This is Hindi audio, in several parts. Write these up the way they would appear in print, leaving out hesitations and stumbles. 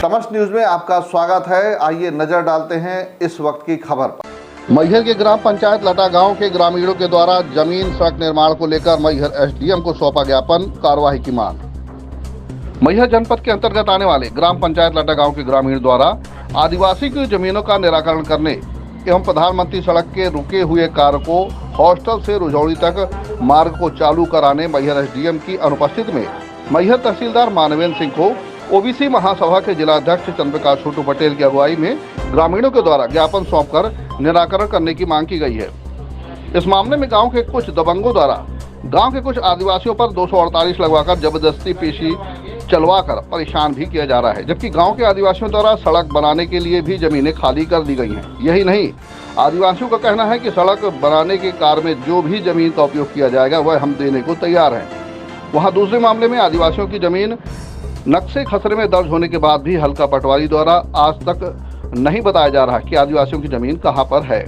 समस्त न्यूज में आपका स्वागत है। आइए नजर डालते हैं इस वक्त की खबर पर। मैहर के ग्राम पंचायत लटा गांव के ग्रामीणों के द्वारा जमीन सड़क निर्माण को लेकर मैहर एसडीएम को सौंपा ज्ञापन, कार्रवाई की मांग। मैहर जनपद के अंतर्गत आने वाले ग्राम पंचायत लटा गांव के ग्रामीण द्वारा आदिवासी की जमीनों का निराकरण करने एवं प्रधानमंत्री सड़क के रुके हुए कार्य को हॉस्टल से रुझौड़ी तक मार्ग को चालू कराने मैहर एसडीएम की अनुपस्थिति में मैहर तहसीलदार मानवेंद्र सिंह को ओबीसी महासभा के जिलाध्यक्ष चंद्रप्रकाश छोटू पटेल की अगुवाई में ग्रामीणों के द्वारा ज्ञापन सौंपकर निराकरण करने की मांग की गई है। इस मामले में गांव के कुछ दबंगों द्वारा गांव के कुछ आदिवासियों पर 248 लगवाकर जबरदस्ती पेशी चलवाकर परेशान भी किया जा रहा है, जबकि गांव के आदिवासियों द्वारा सड़क बनाने के लिए भी जमीनें खाली कर दी गई हैं। यही नहीं, आदिवासियों का कहना है कि सड़क बनाने के कार्य में जो भी जमीन का उपयोग किया जाएगा वह हम देने को तैयार हैं। वहाँ दूसरे मामले में आदिवासियों की जमीन नक्शे खसरे में दर्ज होने के बाद भी हल्का पटवारी द्वारा आज तक नहीं बताया जा रहा कि आदिवासियों की जमीन कहां पर है।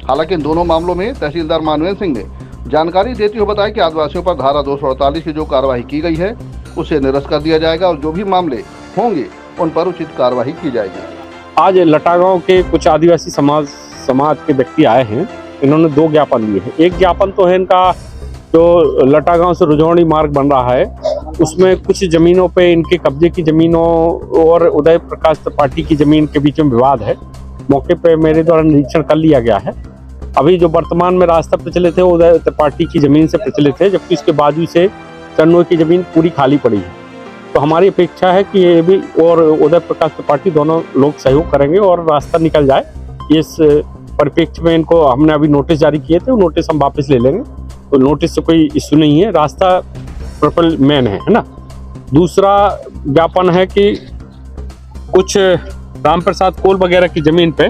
हालांकि इन दोनों मामलों में तहसीलदार मानवेंद्र सिंह ने जानकारी देते हुए बताया कि आदिवासियों पर धारा 248 की जो कार्रवाई की गई है उसे निरस्त कर दिया जाएगा और जो भी मामले होंगे उन पर उचित कार्रवाई की जाएगी। आज लटागांव के कुछ आदिवासी समाज के व्यक्ति आए हैं। इन्होंने 2 ज्ञापन दिए हैं। एक ज्ञापन तो है इनका जो लटागांव से रुझौड़ी मार्ग बन रहा है उसमें कुछ जमीनों पे इनके कब्जे की जमीनों और उदय प्रकाश त्रिपाठी की जमीन के बीच में विवाद है। मौके पे मेरे द्वारा निरीक्षण कर लिया गया है। अभी जो वर्तमान में रास्ता प्रचलित है उदय त्रिपाठी की जमीन से प्रचलित है, जबकि इसके बाजू से चन्नोई की जमीन पूरी खाली पड़ी है। तो हमारी अपेक्षा है कि ये भी और उदय प्रकाश त्रिपाठी दोनों लोग सहयोग करेंगे और रास्ता निकल जाए। इस परिप्रेक्ष्य में इनको हमने अभी नोटिस जारी किए थे, वो नोटिस हम वापस ले लेंगे। तो नोटिस से कोई इश्यू नहीं है, रास्ता प्रॉपर मेन है ना। दूसरा ज्ञापन है कि कुछ राम प्रसाद कोल वगैरह की जमीन पे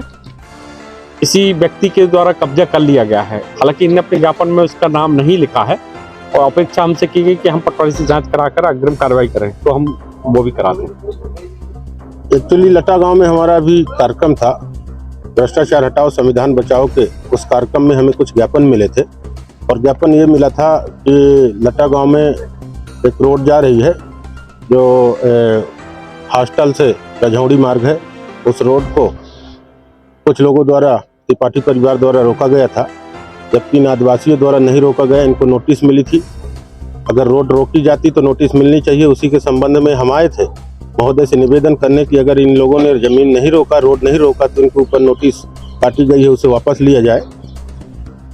किसी व्यक्ति के द्वारा कब्जा कर लिया गया है। हालांकि इन्हें अपने ज्ञापन में उसका नाम नहीं लिखा है और अपेक्षा हमसे की गई कि हम पटवारी से जांच कराकर अग्रिम कार्रवाई करें, तो हम वो भी करा दें। एक्चुअली लटा गांव में हमारा भी कार्यक्रम था भ्रष्टाचार हटाओ संविधान बचाओ के। उस कार्यक्रम में हमें कुछ ज्ञापन मिले थे और ज्ञापन ये मिला था कि लटा गांव में एक रोड जा रही है जो हॉस्टल से रजौड़ी मार्ग है। उस रोड को कुछ लोगों द्वारा त्रिपाठी परिवार द्वारा रोका गया था, जबकि इन आदिवासियों द्वारा नहीं रोका गया। इनको नोटिस मिली थी, अगर रोड रोकी जाती तो नोटिस मिलनी चाहिए। उसी के संबंध में हम आए थे महोदय से निवेदन करने की अगर इन लोगों ने जमीन नहीं रोका, रोड नहीं रोका तो इनके ऊपर नोटिस काटी गई है, उसे वापस लिया जाए।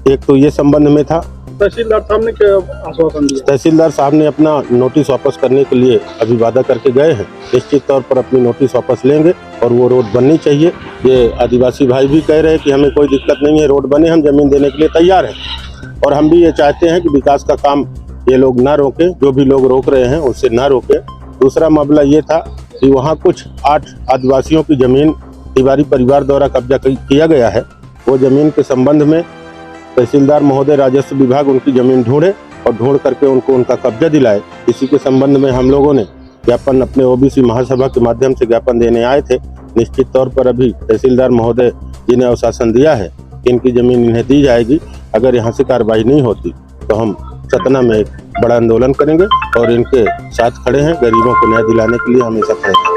एक तो ये संबंध में था। तहसीलदार साहब ने क्या आश्वासन दिया? तहसीलदार साहब ने अपना नोटिस वापस करने के लिए अभी वादा करके गए हैं। निश्चित तौर पर अपनी नोटिस वापस लेंगे और वो रोड बननी चाहिए। ये आदिवासी भाई भी कह रहे हैं कि हमें कोई दिक्कत नहीं है, रोड बने, हम जमीन देने के लिए तैयार हैं। और हम भी ये चाहते हैं कि विकास का काम ये लोग ना रोकें, जो भी लोग रोक रहे हैं उससे ना रोकें। दूसरा मामला ये था कि वहाँ कुछ 8 आदिवासियों की जमीन तिवारी परिवार द्वारा कब्जा किया गया है। वो जमीन के संबंध में तहसीलदार महोदय राजस्व विभाग उनकी जमीन ढूंढे और ढूंढ करके उनको उनका कब्जा दिलाए। इसी के संबंध में हम लोगों ने ज्ञापन अपने ओबीसी महासभा के माध्यम से ज्ञापन देने आए थे। निश्चित तौर पर अभी तहसीलदार महोदय जी ने आश्वासन दिया है कि इनकी जमीन इन्हें दी जाएगी। अगर यहाँ से कार्रवाई नहीं होती तो हम सतना में एक बड़ा आंदोलन करेंगे और इनके साथ खड़े हैं। गरीबों को न्याय दिलाने के लिए हमेशा खड़े हैं।